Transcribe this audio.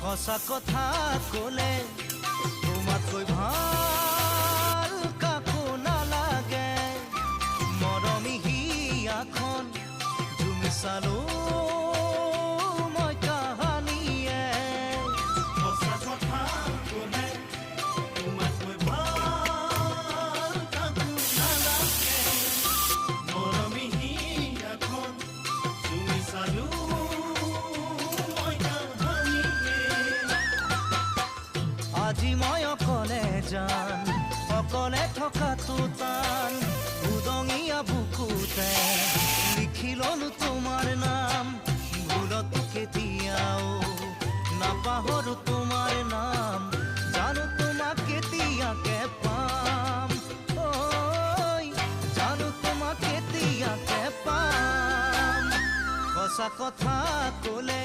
সঁচা কথা ক'লে তোমাতকৈ ভাল কাকো নালাগে। মৰমী হিয়াখন তুমি চালো মই কাহানিয়ে। সঁচা কথা ক'লে তোমাতকৈ ভাল কাকো নালাগে। মৰমী হিয়াখন তুমি চালো মই কাহানিয়ে। আজি মই অকলে যান, অকলে থকাটো টান। উদঙীয়া বুকুতে লিখি ললো তোমাৰ নাম। ভুলতো কেতিয়াও নাপাহৰো তোমাৰ নাম। জানো তোমাক কেতিয়াকে পাম, ঐ জানো তোমাক কেতিয়াকে পাম। সঁচা কথা ক'লে